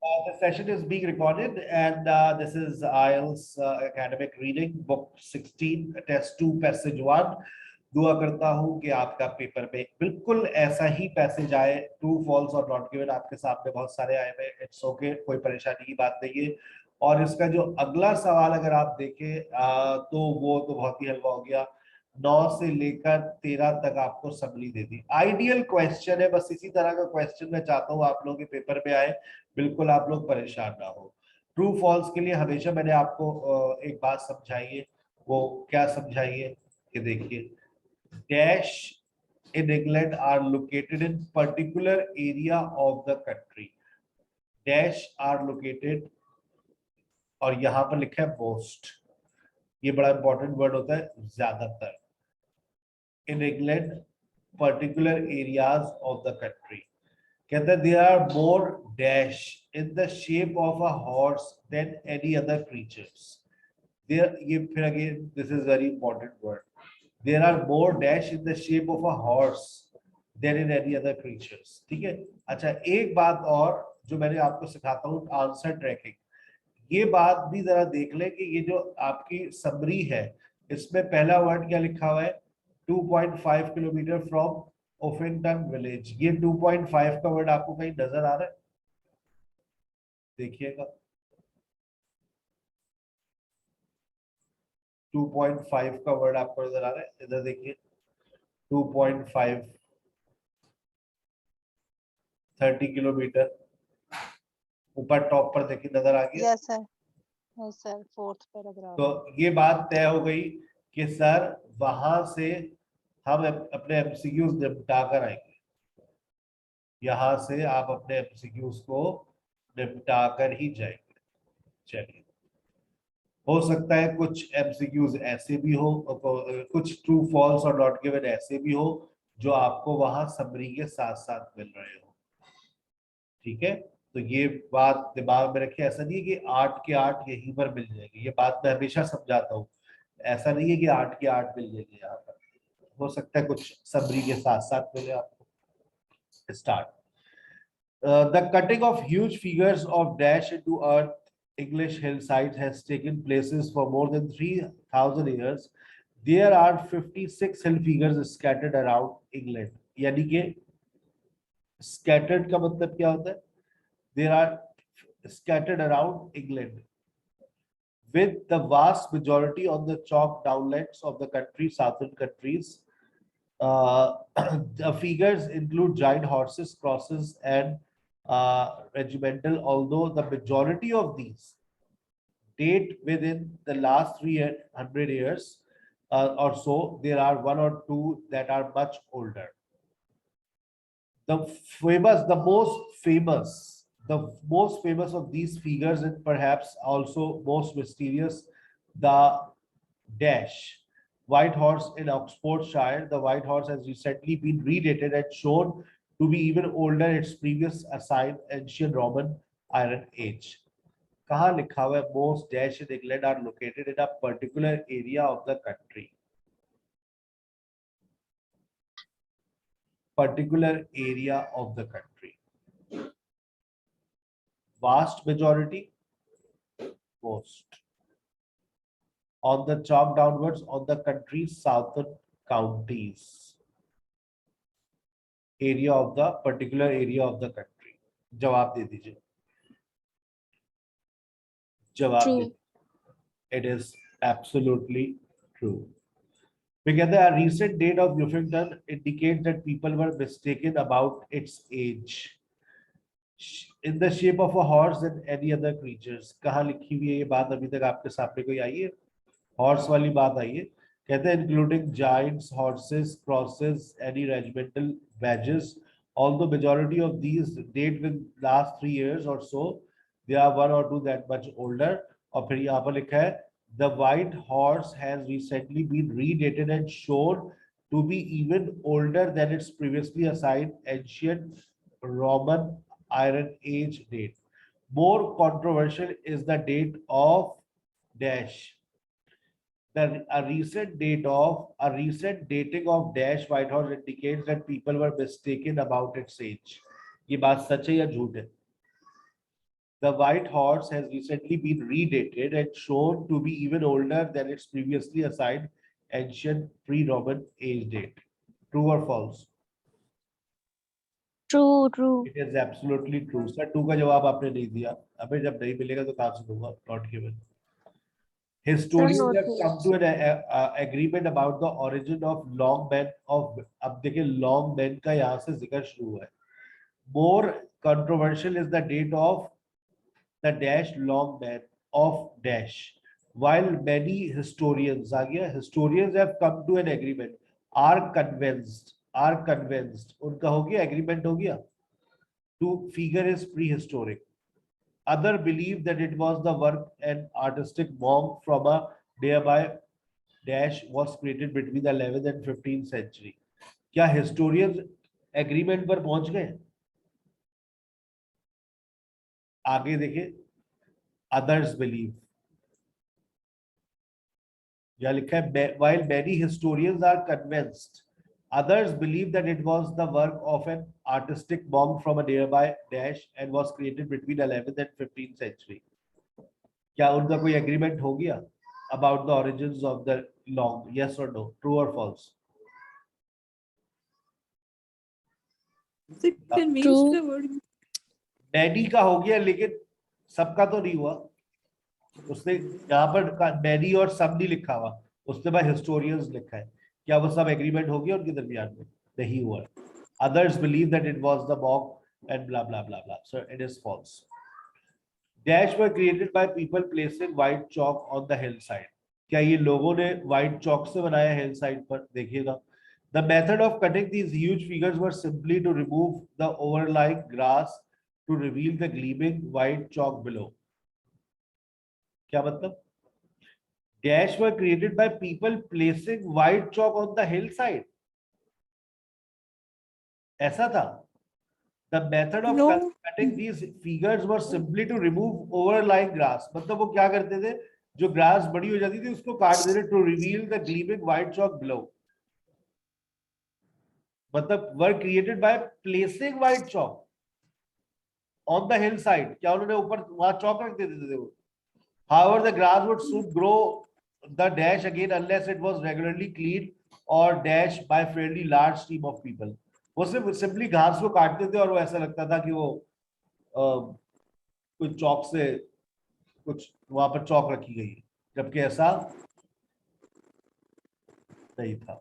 The session is being recorded, and this is IELTS academic reading, book 16, test 2, passage 1. दुआ करता हूं कि आपका पेपर में बिल्कुल ऐसा ही पैसेज आए, ट्रू फॉल्स और नॉट गिवन आपके सामने बहुत सारे आए हुए। इट्स ओके, कोई परेशानी की बात नहीं है। और इसका जो अगला सवाल अगर आप देखें तो वो तो बहुत ही हल्का हो गया। 9 से लेकर 13 तक आपको समरी दे दी। आइडियल क्वेश्चन है, बस इसी तरह का क्वेश्चन मैं चाहता हूँ आप लोगों के पेपर में आए, बिल्कुल आप लोग परेशान ना हो। ट्रू फॉल्स के लिए हमेशा मैंने आपको एक बात समझाई है, वो क्या समझाई है कि देखिए, dash in England are located in particular area of the country. Dash are located, और यहां पर लिखा है most, ये बड़ा इंपॉर्टेंट वर्ड होता है, ज्यादातर। in England particular areas of the country, कहते हैं there are more dash in the shape of a horse than any other creatures. There, ये फिर again this is very important word. There are more dash in the shape of a horse than in any other creatures. ठीक है। अच्छा, एक बात और जो मैंने आपको सिखाता हूँ, आंसर ट्रैकिंग। ये बात भी जरा देख लें कि ये जो आपकी समरी है, इसमें पहला वर्ड क्या लिखा हुआ है, 2.5 किलोमीटर फ्रॉम ओफिंगटन विलेज। ये 2.5 का वर्ड आपको कहीं नजर आ रहा है? देखिएगा, 2.5 का वर्ड आपको नजर आ रहा है? इधर देखिए, 2.5, 30 किलोमीटर ऊपर टॉप पर देखिए, नजर आ गया। Yes sir, yes sir, fourth paragraph. तो ये बात तय हो गई कि सर वहां से हम अपने एमसीक्यूज निपटा कर आएंगे। यहां से आप अपने एमसीक्यूज को निपटा कर ही जाएंगे। चलिए, हो सकता है कुछ एमसीक्यूज ऐसे भी हो, कुछ ट्रू फॉल्स और नॉट गिवन ऐसे भी हो जो आपको वहां समरी के साथ साथ मिल रहे हो। ठीक है, तो ये बात दिमाग में रखिए। ऐसा नहीं है कि 8 के 8 यहीं पर मिल जाएंगे, ये बात मैं हमेशा समझाता हूँ। ऐसा नहीं है कि 8 के 8 मिल जाएंगे यहाँ पर, हो सकता है कुछ समरी के साथ साथ मिले आपको। Start. The cutting of huge figures of dash into earth English hillsides has taken places for more than 3,000 years. There are 56 hill figures scattered around England. यानी कि scattered का मतलब क्या होता है? There are scattered around England, with the vast majority on the chalk downlands of the country, southern countries. The figures include giant horses, crosses, and regimental, although the majority of these date within the last 300 years or so. There are one or two that are much older. The most famous of these figures, and perhaps also most mysterious, the dash white horse in Oxfordshire. The white horse has recently been redated and shown to be even older its previous assigned ancient Roman Iron Age. कहाँ लिखा हुआ है? Most dash in England are located in a particular area of the country. Particular area of the country. Vast majority, most. On the chalk downwards on the country's southern counties. Area of the particular area of the country. जवाब दे दीजिए, जवाब दे। It is absolutely true. Because a recent date of Newfoundland indicates that people were mistaken about its age. In the shape of a horse and any other creatures. कहाँ लिखी हुई है ये बात? अभी तक आपके सामने कोई आई है? हॉर्स वाली बात आई है। कहते हैं including giants, horses, crosses, any regimental badges. Although majority of these date with last 3 years or so, there are one or two that much older. और फिर यहाँ पर लिखा है the white horse has recently been redated and shown to be even older than its previously assigned ancient Roman Iron Age date. More controversial is the date of dash. A recent dating of dash white horse indicates that people were mistaken about its age. ये बात सच है या झूठ है? The white horse has recently been redated and shown to be even older than its previously assigned ancient pre-Roman age date. True or false? True, true. It is absolutely true. Sir, 2 का जवाब आपने नहीं दिया. अबे जब नहीं मिलेगा तो कहाँ से दूंगा? Not given. Sir, Historians not have come yes. to an agreement about the origin of long men of. अब देखिए long men का यहाँ से जिक्र शुरू है. More controversial is the date of the dash long man of dash. While many historians, आ गया, historians have come to an agreement, are convinced, उनका हो गया, agreement हो गया, to figure is prehistoric. Other believe that it was the work and artistic monk from a nearby dash was created between the 11th and 15th century. क्या historians agreement पर पहुंच गए? आगे देखिए, others believe. या लिखा है, while many historians are convinced, others believe that it was the work of an artistic monk from a nearby dash and was created between 11th and 15th century. क्या उनका कोई agreement हो गया about the origins of the long? Yes or no? True or false? True. Many का हो गया, लेकिन सबका तो नहीं हुआ. उसने यहाँ पर many और सब नहीं लिखा हुआ, उसने बस historians लिखा है. क्या वो सब agreement हो गया उनके दरमियान में? नहीं हुआ. Others believe that it was the monk and blah blah blah blah. So it is false. Dash were created by people placing white chalk on the hillside. क्या ये लोगों ने white chalk से बनाया hillside पर? देखिएगा. The method of cutting these huge figures was simply to remove the overlying grass to reveal the gleaming white chalk below. क्या मतलब? Dash were created by people placing white chalk on the hillside. ऐसा था. The method of cutting these figures was simply to remove overlying grass. मतलब वो क्या करते थे? जो grass बड़ी हो जाती थी उसको काट देते to reveal the gleaming white chalk below. मतलब were created by placing white chalk on the hillside. क्या उन्होंने ऊपर वहां chalk रख देते थे वो? However, the grass would soon grow the dash again unless it was regularly cleaned or dashed by fairly large team of people. वो सिर्फ सिंपली घास को काटते थे और वो ऐसा लगता था कि वो कुछ चौक से कुछ वहां पर चौक रखी गई है, जबकि ऐसा नहीं था.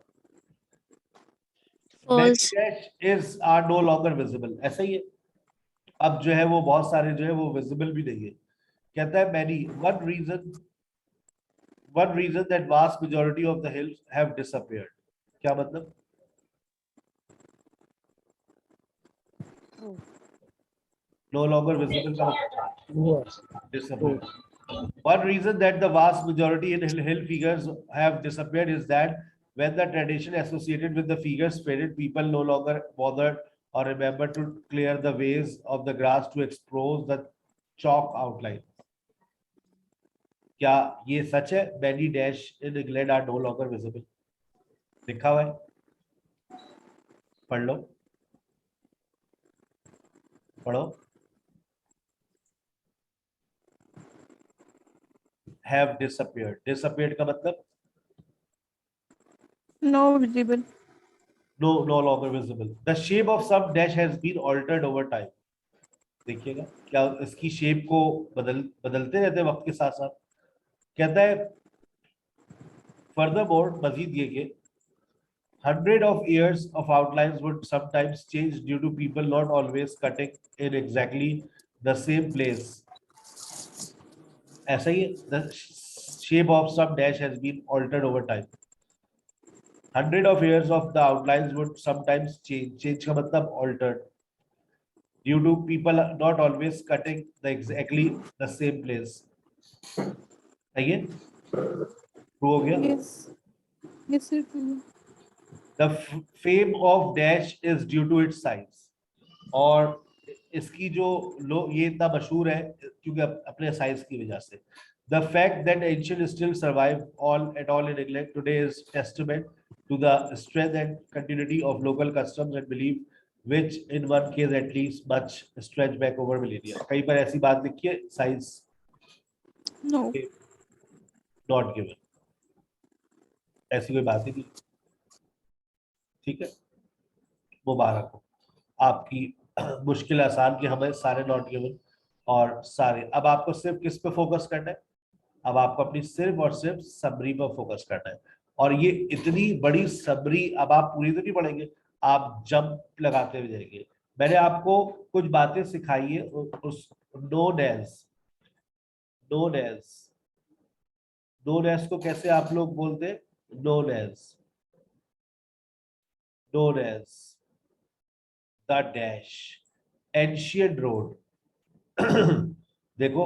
Dash are no longer visible. ऐसा ही है. अब जो है वो बहुत सारे जो है वो विजिबल भी नहीं है. कहता है many, one reason that vast majority of the hills have disappeared. क्या मतलब? No longer visible का मतलब disappeared. One reason that the vast majority in hill figures have disappeared is that when the tradition associated with the figures faded, people no longer bothered or remember to clear the ways of the grass to expose the chalk outline. क्या ये सच है? Many dash in England are no longer visible. लिखा हुआ है, पढ़ लो, पढ़ो. Have disappeared. Disappeared का मतलब? No visible. No longer visible. The shape of some dash has been altered over time. देखिएगा, क्या इसकी शेप को बदलते रहते वक्त के साथ साथ. कहता है furthermore, मजीद ये कि hundred of years of outlines would sometimes change due to people not always cutting in exactly the same place. ऐसा ही, the shape of some dash has been altered over time. Hundred of years of the outlines would sometimes change. Change का मतलब altered. Due to people not always cutting exactly the same place. Again, true हो गया? Yes, sir. The fame of dash is due to its size. और इसकी जो ये इतना मशहूर है क्योंकि अपने साइज की वजह से. The fact that ancient still survive at all in England today is testament to the strength and continuity of local customs and belief which in one case at least much stretch back over millennia. कहीं पर ऐसी बात लिखी है? Size No. not given. ऐसी कोई बात ही नहीं. ठीक है, मुबारक हो, आपकी मुश्किल आसान की हमें सारे नॉट गिवन और सारे. अब आपको सिर्फ किस पे फोकस करना है? अब आपको अपनी सिर्फ और सिर्फ समरी पर फोकस करना है. और ये इतनी बड़ी समरी अब आप पूरी तो नहीं पढ़ेंगे, आप जंप लगाते हुए जाएंगे. मैंने आपको कुछ बातें सिखाई है उस known as known as known as को कैसे आप लोग बोलते हैं? Known as the dash ancient road. देखो,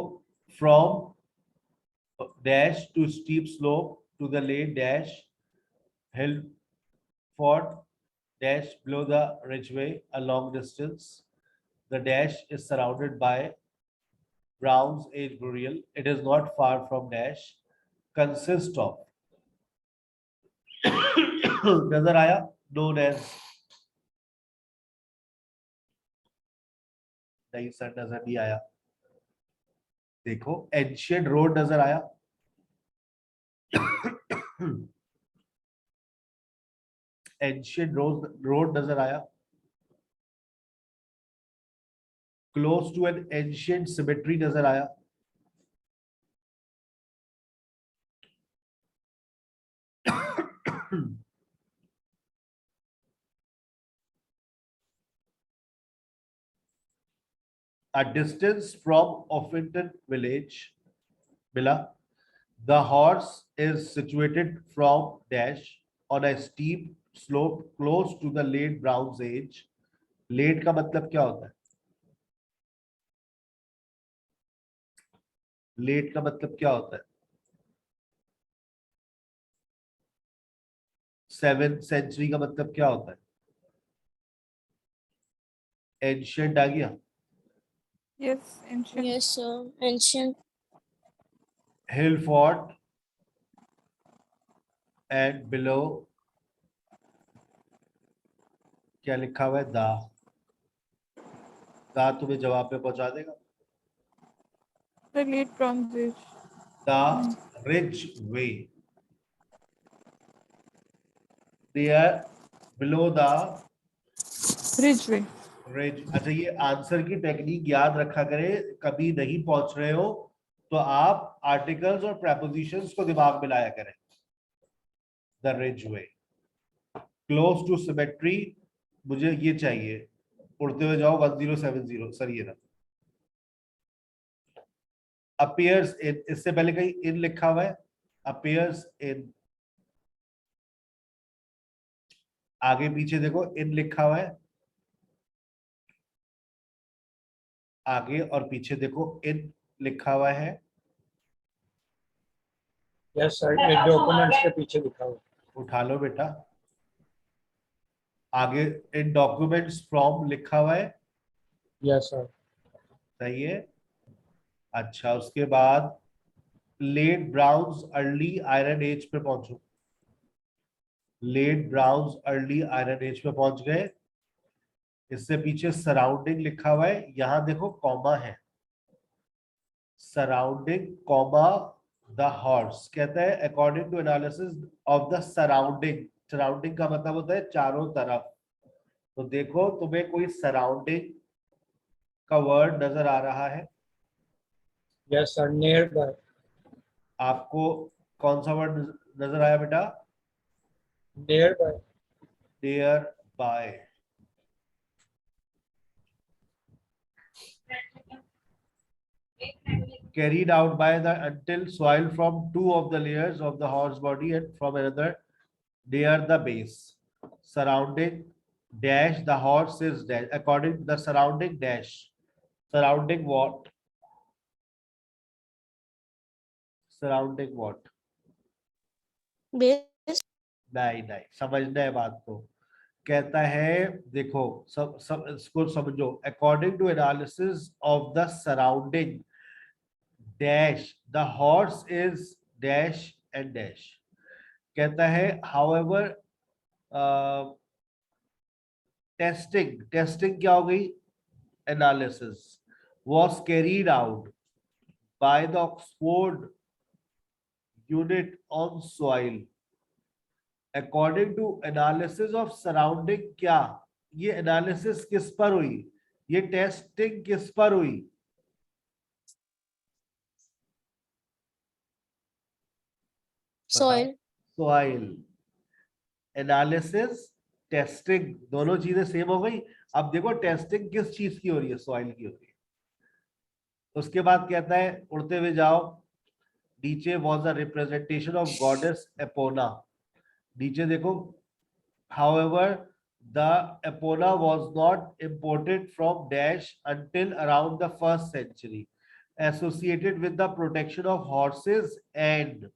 from dash to steep slope to the lane dash hill fort dash below the ridgeway a long distance. The dash is surrounded by Brown's Age burial. It is not far from dash. Consist of. नजर आया? known as. नहीं sir, नजर नहीं आया. देखो, ancient road नजर आया? Ancient road नजर आया? Close to an ancient cemetery नजर आया? A distance from Offington village, Mila. The horse is situated from dash on a steep slope close to the late Brown's age. Late का मतलब क्या होता है? Late का मतलब क्या होता है? 7th century का मतलब क्या होता है? Ancient आ गया? Yes, ancient. Yes, sir. Ancient. Hill fort and below क्या लिखा हुआ है? दा. दा तुम्हें जवाब पे पहुंचा देगा. The late Bronze Age. The ridge way. There below the Ridgeway. ridge. अच्छा, ये आंसर की टेक्निक याद रखा करें. कभी नहीं पहुंच रहे हो तो आप आर्टिकल्स और प्रेपोजिशंस को दिमाग में लाया करें. The ridge way, close to symmetry. मुझे ये चाहिए, उड़ते हुए जाओ 1070 सर. ये ना अपीयर्स इन, इससे पहले कहीं इन लिखा हुआ है? अपीयर्स इन. आगे पीछे देखो, इन लिखा हुआ है. आगे और पीछे देखो, इन लिखा हुआ है. यस सर, एक डॉक्यूमेंट्स के पीछे लिखा हुआ. उठा लो बेटा. आगे इन डॉक्यूमेंट्स फ्रॉम लिखा हुआ है. Yes sir. सही है. अच्छा, उसके बाद late bronze early iron age पे पहुंचो. Late bronze early iron age पे पहुंच गए. इससे पीछे सराउंडिंग लिखा हुआ है. यहां देखो कॉमा है. Surrounding comma the horse. कहता है according to analysis of the surrounding. Surrounding का मतलब होता है चारों तरफ. तो देखो, तुम्हें कोई सराउंडिंग का वर्ड नजर आ रहा है? Yes sir, near by. आपको कौन सा वर्ड नजर आया बेटा? Near by. Near by. Carried out by the until soil from two of the layers of the horse body and from another near the base. Surrounding dash the horse is dash. According to the surrounding dash. Surrounding what? Surrounding what? Base. नहीं नहीं, समझना है बात को. कहता है देखो, सब इसको समझो. According to analysis of the surrounding dash the horse is dash and dash. कहता है however टेस्टिंग क्या हो गई? Analysis was carried out by the Oxford unit on soil according to analysis of surrounding. क्या ये एनालिसिस किस पर हुई? ये टेस्टिंग किस पर हुई? soil, सॉइल एनालिसिस टेस्टिंग दोनों चीजें सेम हो गई. अब देखो टेस्टिंग किस चीज की हो रही है? सॉइल की हो रही है. उसके बाद कहता है उड़ते हुए जाओ नीचे was a representation of goddess Epona. नीचे देखो however the Epona was not imported from Dash until around the 1st century associated with the protection of horses and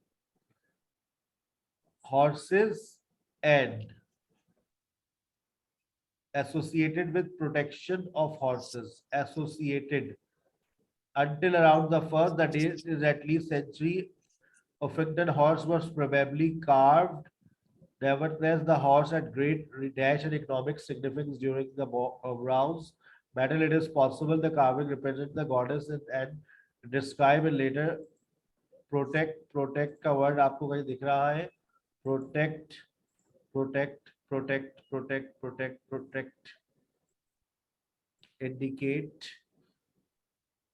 associated with protection of horses associated until around the 1st, the date is at least century. Affected horse was probably carved. Nevertheless, the horse had great dash and economic significance during the rounds. Battle, it is possible the carving represents the goddess and describe it later. Protect का word आपको कहीं दिख रहा है? Protect. Indicate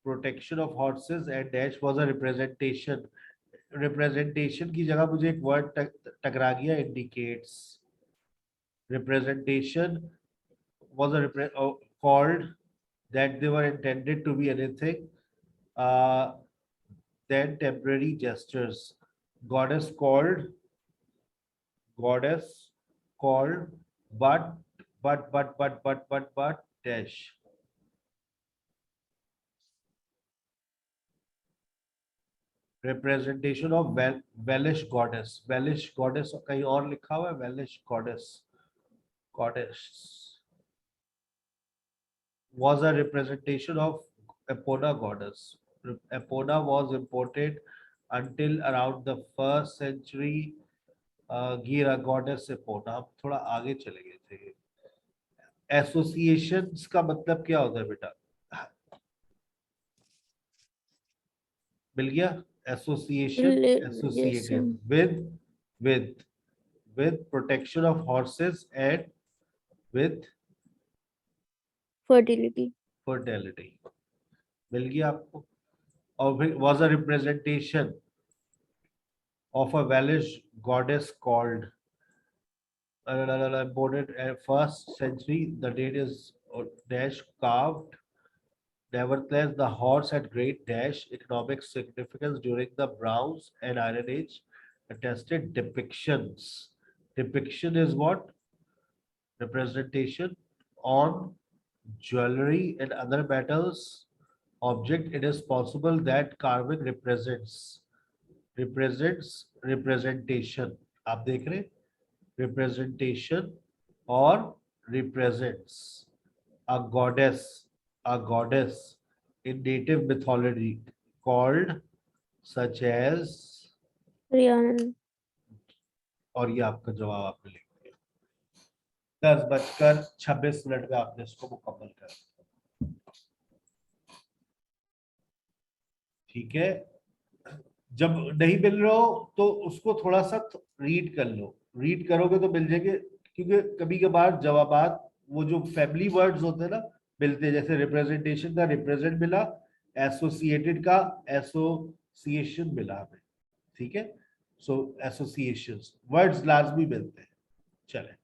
protection of horses and dash was a representation. Representation की जगह मुझे एक word टकरा गया. Indicates. Representation was called that they were intended to be anything than temporary gestures. Goddess called, but dash. Representation of Welsh goddess. Welsh goddess कहीं और लिखा हुआ है. Welsh goddess was a representation of Epona goddess. Epona was imported until around the 1st century. gira goddess Epona. हम थोड़ा आगे चले गए थे. Associations का मतलब क्या होता है बेटा? मिल गया? Association associated with protection of horses and with fertility, मिल गया आपको? और फिर was a representation of a Welsh goddess called imported 1st century. The date is dash carved. Nevertheless, the horse had great dash economic significance during the Bronze and Iron Age. Attested depictions. Depiction is what? Representation on jewelry and other metals object. It is possible that carving represents representation. आप देख रहे? Representation or represents a goddess in native mythology called such as. Rhiannon, और ये आपका जवाब आपने लिख दिया. 10:26 में आपने इसको मुकम्मल कर दिया. ठीक है. जब नहीं मिल रहा हो तो उसको थोड़ा सा रीड कर लो. रीड करोगे तो मिल जाएंगे, क्योंकि कभी कभार जवाबात वो जो फैमिली वर्ड्स होते हैं ना मिलते हैं. जैसे रिप्रेजेंटेशन का रिप्रेजेंट मिला, एसोसिएटेड का एसोसिएशन मिला हमें. ठीक है. सो एसोसिएशंस वर्ड्स लाजमी मिलते हैं. चले.